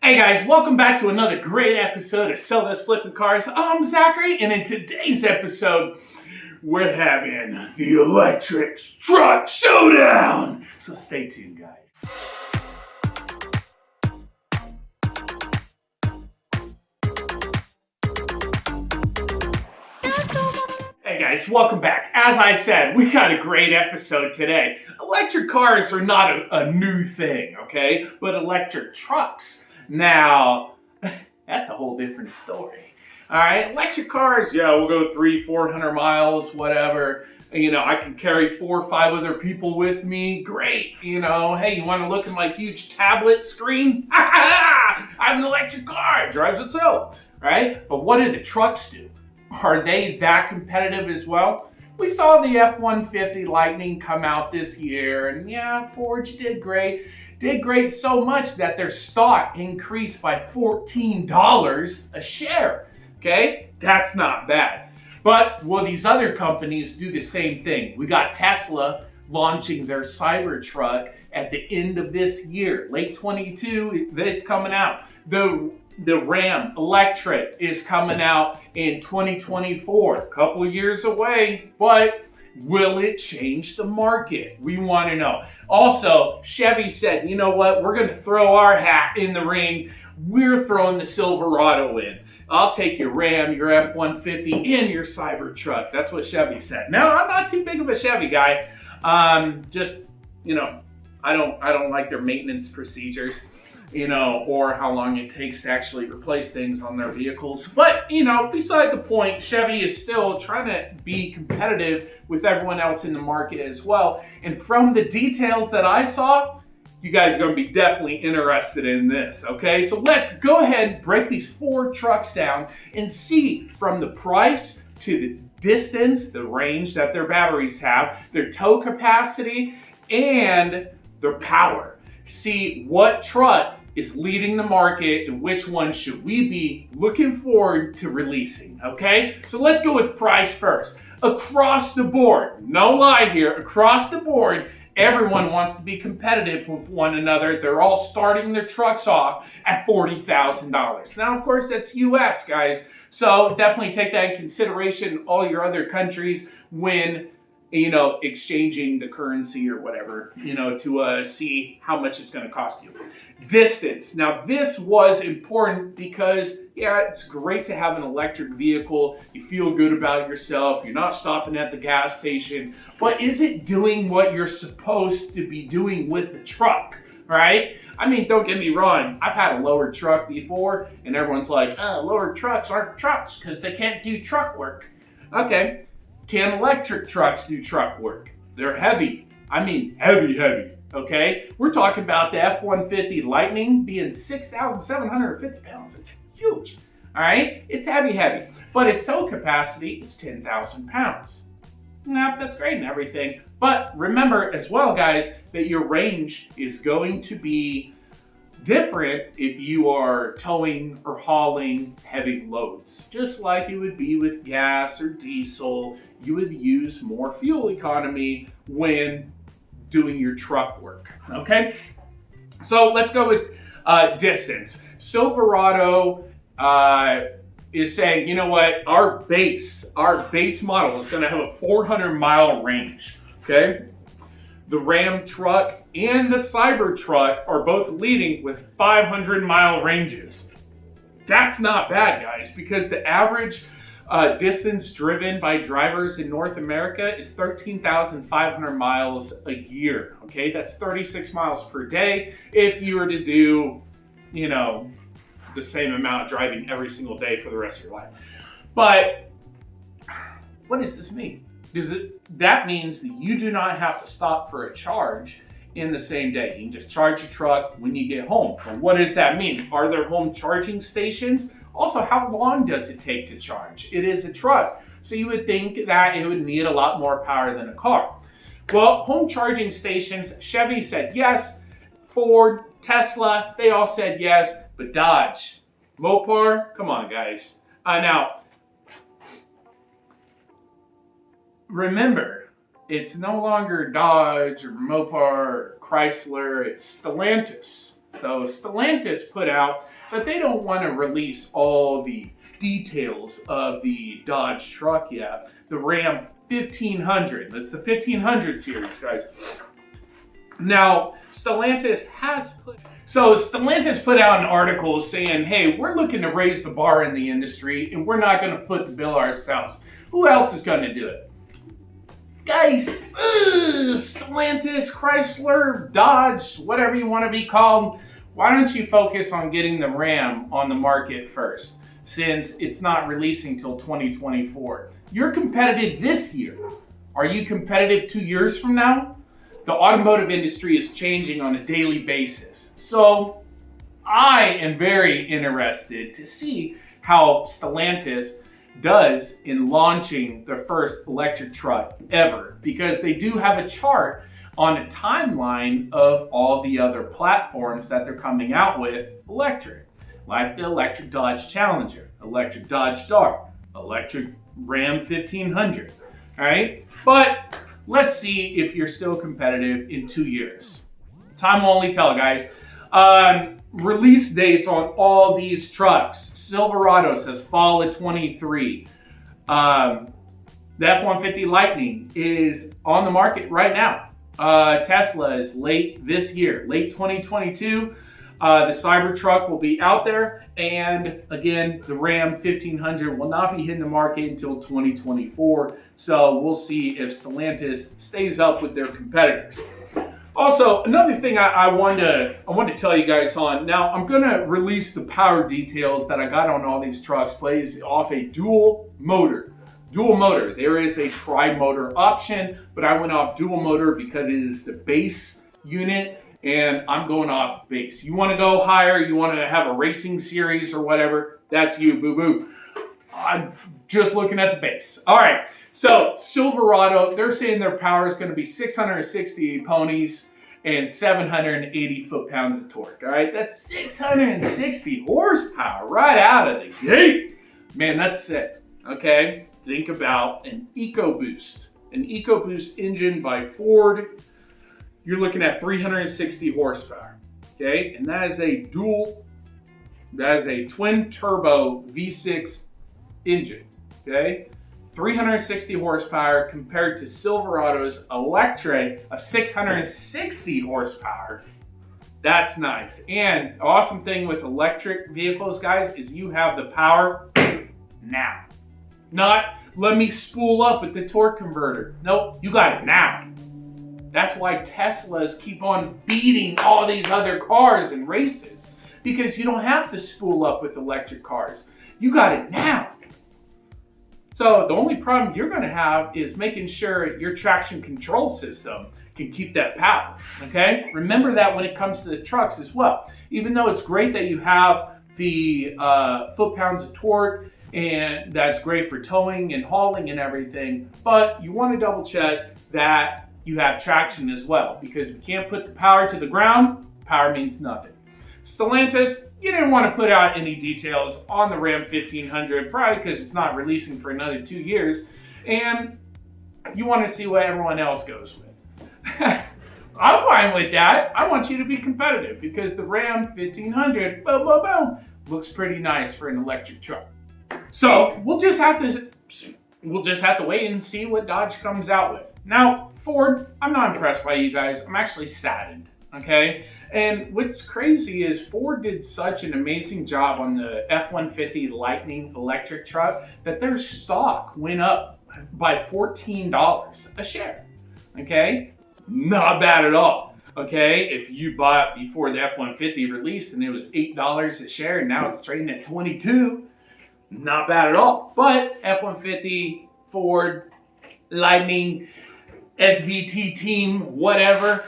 Hey guys, welcome back to another great episode of Sell Those Flipping Cars. I'm Zachary, and in today's episode, we're having the electric truck showdown. So stay tuned, guys. Hey guys, welcome back. As I said, we got a great episode today. Electric cars are not a new thing, okay? But electric trucks, now, that's a whole different story. All right, electric cars, yeah, we'll go 300-400 miles, whatever. I can carry 4 or 5 other people with me. Great. Hey, you want to look at my huge tablet screen? I have an electric car. It drives itself, right? But what do the trucks do? Are they that competitive as well? We saw the F-150 Lightning come out this year, and yeah, Ford did great. Did great so much that their stock increased by $14 a share. Okay, that's not bad. But will these other companies do the same thing? We got Tesla launching their Cybertruck at the end of this year, late 22. It's coming out. The Ram Electric is coming out in 2024, a couple of years away, but will it change the market? We want to know. Also, Chevy said, you know what, we're going to throw our hat in the ring. We're throwing the Silverado in. I'll take your Ram, your F-150, and your Cybertruck. That's what Chevy said. Now, I'm not too big of a Chevy guy. I don't like their maintenance procedures, or how long it takes to actually replace things on their vehicles. But, beside the point, Chevy is still trying to be competitive with everyone else in the market as well. And from the details that I saw, you guys are going to be definitely interested in this, okay? So let's go ahead and break these 4 trucks down and see from the price to the distance, the range that their batteries have, their tow capacity, and their power. See what truck is leading the market and which one should we be looking forward to releasing, okay? So let's go with price first. Across the board, no lie here, across the board, everyone wants to be competitive with one another. They're all starting their trucks off at $40,000. Now, of course, that's US, guys. So definitely take that in consideration, all your other countries, when exchanging the currency or whatever, to see how much it's going to cost you. Distance. Now, this was important because, yeah, it's great to have an electric vehicle. You feel good about yourself. You're not stopping at the gas station. But is it doing what you're supposed to be doing with the truck, right? I mean, don't get me wrong. I've had a lowered truck before, and everyone's like, lowered trucks aren't trucks because they can't do truck work. Okay. Can electric trucks do truck work? They're heavy. I mean, heavy, okay? We're talking about the F-150 Lightning being 6,750 pounds. It's huge, all right? It's heavy, but its tow capacity is 10,000 pounds. Now, that's great and everything, but remember as well, guys, that your range is going to be different if you are towing or hauling heavy loads. Just like it would be with gas or diesel, you would use more fuel economy when doing your truck work, okay? So let's go with distance. Silverado is saying, you know what, our base model is gonna have a 400-mile range, okay? The Ram truck and the Cybertruck are both leading with 500-mile ranges. That's not bad, guys, because the average distance driven by drivers in North America is 13,500 miles a year. Okay, that's 36 miles per day if you were to do, the same amount of driving every single day for the rest of your life. But what does this mean? That means that you do not have to stop for a charge in the same day. You can just charge your truck when you get home. And what does that mean? Are there home charging stations? Also, how long does it take to charge? It is a truck, so you would think that it would need a lot more power than a car. Well, home charging stations, Chevy said yes. Ford, Tesla, they all said yes. But Dodge, Mopar, come on, guys. Now, remember, it's no longer Dodge or Mopar or Chrysler, it's Stellantis. So Stellantis put out that they don't want to release all the details of the Dodge truck yet. The Ram 1500. That's the 1500 series, guys. Now, Stellantis put out an article saying, hey, we're looking to raise the bar in the industry and we're not going to foot the bill ourselves. Who else is going to do it? Guys, Stellantis, Chrysler, Dodge, whatever you want to be called, why don't you focus on getting the Ram on the market first, since it's not releasing till 2024. You're competitive this year. Are you competitive 2 years from now? The automotive industry is changing on a daily basis. So I am very interested to see how Stellantis does in launching their first electric truck ever, because they do have a chart on a timeline of all the other platforms that they're coming out with electric, like the electric Dodge Challenger, electric Dodge Dart, electric Ram 1500, all right? But let's see if you're still competitive in 2 years. Time will only tell, guys. Release dates on all these trucks. Silverado says fall of 23. The F-150 Lightning is on the market right now. Tesla is late this year, late 2022. The Cybertruck will be out there, and again, the Ram 1500 will not be hitting the market until 2024. So we'll see if Stellantis stays up with their competitors. Also, another thing I wanted to tell you guys on. Now, I'm going to release the power details that I got on all these trucks. Plays off a dual motor. Dual motor. There is a tri-motor option, but I went off dual motor because it is the base unit, and I'm going off base. You want to go higher, you want to have a racing series or whatever, that's you, boo-boo. I'm just looking at the base. All right, so Silverado, they're saying their power is going to be 660 ponies and 780 foot-pounds of torque. All right, that's 660 horsepower right out of the gate. Man, that's sick, okay? Think about an EcoBoost. An EcoBoost engine by Ford, you're looking at 360 horsepower, okay? And that is a twin turbo V6 engine, okay? 360 horsepower compared to Silverado's electric of 660 horsepower. That's nice. And the awesome thing with electric vehicles, guys, is you have the power now. Not, let me spool up with the torque converter. Nope, you got it now. That's why Teslas keep on beating all these other cars in races, because you don't have to spool up with electric cars. You got it now. So the only problem you're going to have is making sure your traction control system can keep that power, okay? Remember that when it comes to the trucks as well. Even though it's great that you have the foot-pounds of torque, and that's great for towing and hauling and everything, but you want to double check that you have traction as well, because if you can't put the power to the ground, power means nothing. Stellantis, you didn't want to put out any details on the Ram 1500, probably because it's not releasing for another 2 years, and you want to see what everyone else goes with. I'm fine with that. I want you to be competitive, because the Ram 1500, boom, boom, boom, looks pretty nice for an electric truck. So we'll just have to wait and see what Dodge comes out with. Now, Ford, I'm not impressed by you guys. I'm actually saddened, okay? And what's crazy is Ford did such an amazing job on the F-150 Lightning electric truck that their stock went up by $14 a share, okay? Not bad at all, okay? If you bought before the F-150 released and it was $8 a share and now it's trading at $22, not bad at all. But F-150, Ford, Lightning, SVT team, whatever.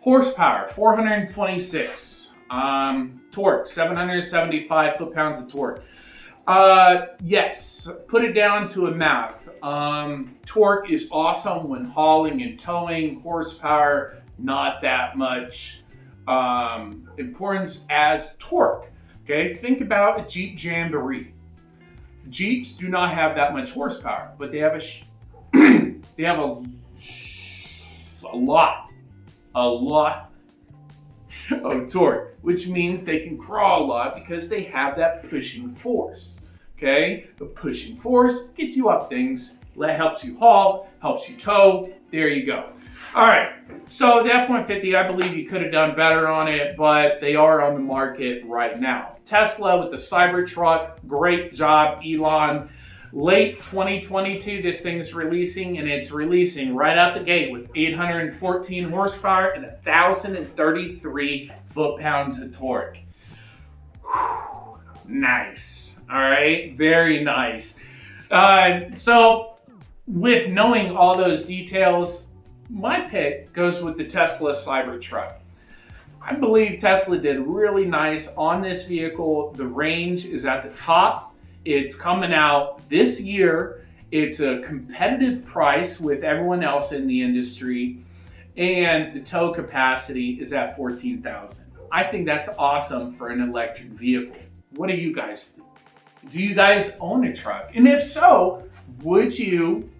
Horsepower, 426. Torque, 775 foot-pounds of torque. Yes, put it down to a math. Torque is awesome when hauling and towing. Horsepower, not that much importance as torque. Okay, think about a Jeep Jamboree. Jeeps do not have that much horsepower, but they have a lot a lot of torque, which means they can crawl a lot because they have that pushing force. Okay, the pushing force gets you up things, helps you haul, helps you tow. There you go. All right, so the F-150, I believe you could have done better on it, but they are on the market right now. Tesla with the Cybertruck, great job, Elon. Late 2022, this thing is releasing, and it's releasing right out the gate with 814 horsepower and 1,033 foot-pounds of torque. Whew, nice. All right, very nice. So with knowing all those details, my pick goes with the Tesla Cybertruck. I believe Tesla did really nice on this vehicle. The range is at the top. It's coming out this year. It's a competitive price with everyone else in the industry. And the tow capacity is at 14,000. I think that's awesome for an electric vehicle. What do you guys think? Do you guys own a truck? And if so, would you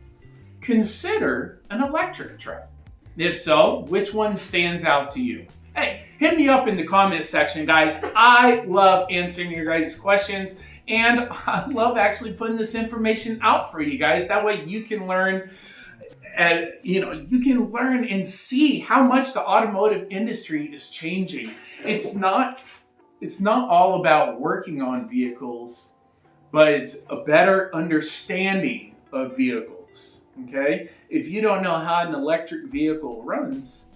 consider an electric truck? If so, which one stands out to you? Hey, hit me up in the comments section, guys. I love answering your guys' questions, and I love actually putting this information out for you guys. That way you can learn, and you can learn and see how much the automotive industry is changing. It's not all about working on vehicles, but it's a better understanding of vehicles. Okay? If you don't know how an electric vehicle runs,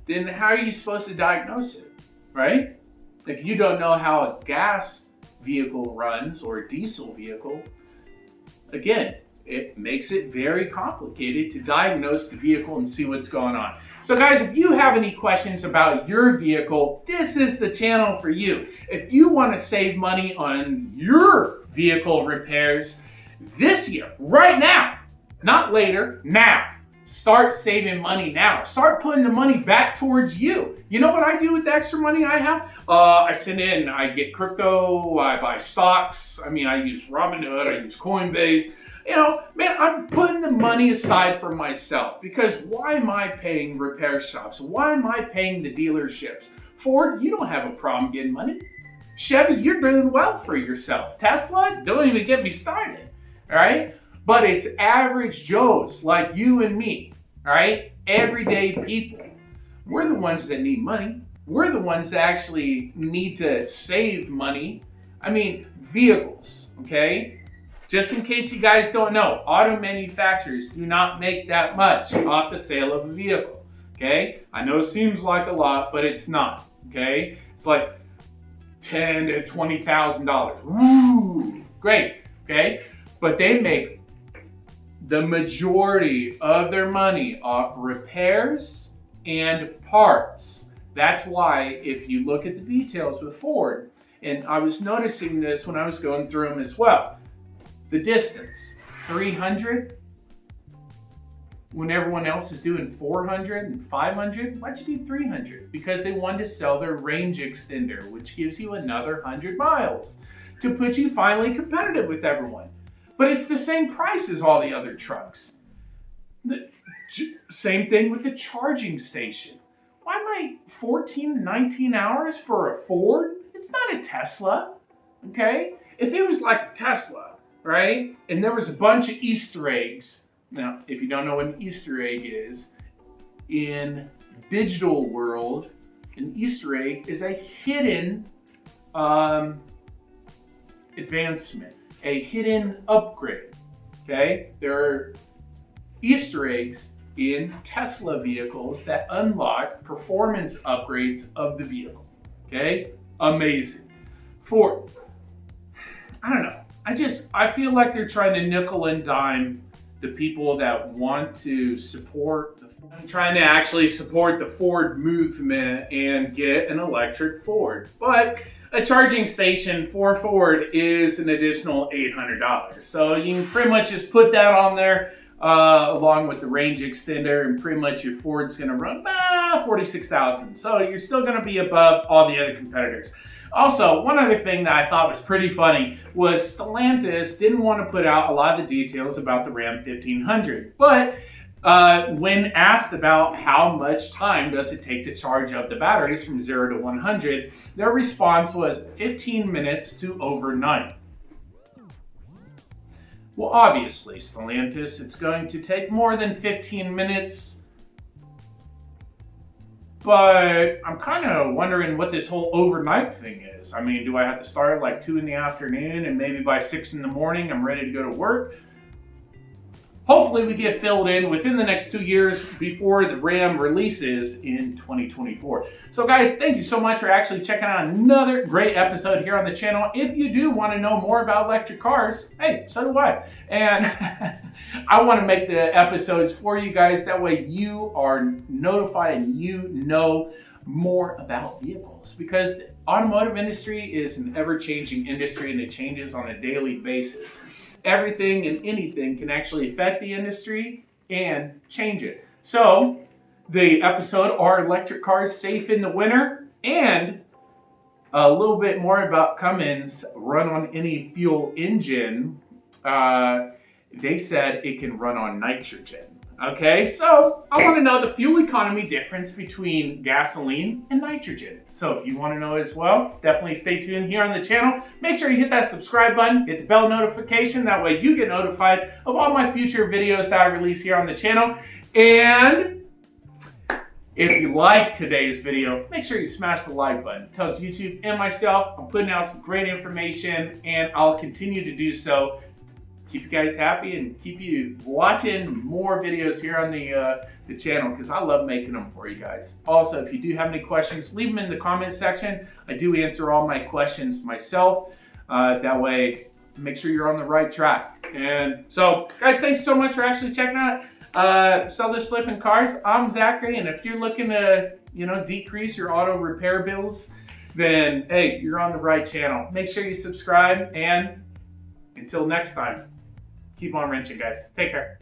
then how are you supposed to diagnose it, right? If you don't know how a gas vehicle runs or a diesel vehicle, again, it makes it very complicated to diagnose the vehicle and see what's going on. So guys, if you have any questions about your vehicle, this is the channel for you. If you want to save money on your vehicle repairs this year, right now, not later, now. Start saving money now. Start putting the money back towards you. You know what I do with the extra money I have? I send in, I get crypto, I buy stocks. I use Robinhood, I use Coinbase. Man, I'm putting the money aside for myself, because why am I paying repair shops? Why am I paying the dealerships? Ford, you don't have a problem getting money. Chevy, you're doing well for yourself. Tesla, don't even get me started, all right? But it's average Joes like you and me, all right? Everyday people. We're the ones that need money. We're the ones that actually need to save money. Vehicles, okay? Just in case you guys don't know, auto manufacturers do not make that much off the sale of a vehicle, okay? I know it seems like a lot, but it's not, okay? It's like $10,000 to $20,000. Woo! Great, okay? But they make the majority of their money off repairs and parts. That's why if you look at the details with Ford, and I was noticing this when I was going through them as well, the distance, 300, when everyone else is doing 400 and 500, why'd you do 300? Because they wanted to sell their range extender, which gives you another 100 miles to put you finally competitive with everyone. But it's the same price as all the other trucks. The same thing with the charging station. Why am I 14 to 19 hours for a Ford? It's not a Tesla, okay? If it was like a Tesla, right, and there was a bunch of Easter eggs. Now, if you don't know what an Easter egg is, in digital world, an Easter egg is a hidden advancement. A hidden upgrade, okay? There are Easter eggs in Tesla vehicles that unlock performance upgrades of the vehicle, okay? Amazing. Ford, I don't know. I feel like they're trying to nickel and dime the people that want to support, trying to actually support the Ford movement and get an electric Ford. But a charging station for Ford is an additional $800. So you can pretty much just put that on there along with the range extender, and pretty much your Ford's going to run about $46,000. So you're still going to be above all the other competitors. Also, one other thing that I thought was pretty funny was Stellantis didn't want to put out a lot of the details about the Ram 1500, but When asked about how much time does it take to charge up the batteries from 0 to 100, their response was 15 minutes to overnight. Well, obviously, Stellantis, it's going to take more than 15 minutes, but I'm kind of wondering what this whole overnight thing is. I mean, do I have to start at like 2 in the afternoon and maybe by 6 in the morning I'm ready to go to work? Hopefully we get filled in within the next 2 years before the Ram releases in 2024. So guys, thank you so much for actually checking out another great episode here on the channel. If you do want to know more about electric cars, hey, so do I. And I want to make the episodes for you guys. That way you are notified and you know more about vehicles, because the automotive industry is an ever-changing industry and it changes on a daily basis. Everything and anything can actually affect the industry and change it. So the episode, are electric cars safe in the winter? And a little bit more about Cummins run on any fuel engine. They said it can run on nitrogen. Okay, so I want to know the fuel economy difference between gasoline and nitrogen. So if you want to know as well, definitely stay tuned here on the channel. Make sure you hit that subscribe button, hit the bell notification. That way you get notified of all my future videos that I release here on the channel. And if you like today's video, make sure you smash the like button. It tells YouTube and myself I'm putting out some great information, and I'll continue to do so. Keep you guys happy and keep you watching more videos here on the channel, because I love making them for you guys. Also, if you do have any questions, leave them in the comment section. I do answer all my questions myself. That way, make sure you're on the right track. And so, guys, thanks so much for actually checking out Sell Those Flipping Cars. I'm Zachary, and if you're looking to, decrease your auto repair bills, then hey, you're on the right channel. Make sure you subscribe, and until next time, keep on wrenching, guys. Take care.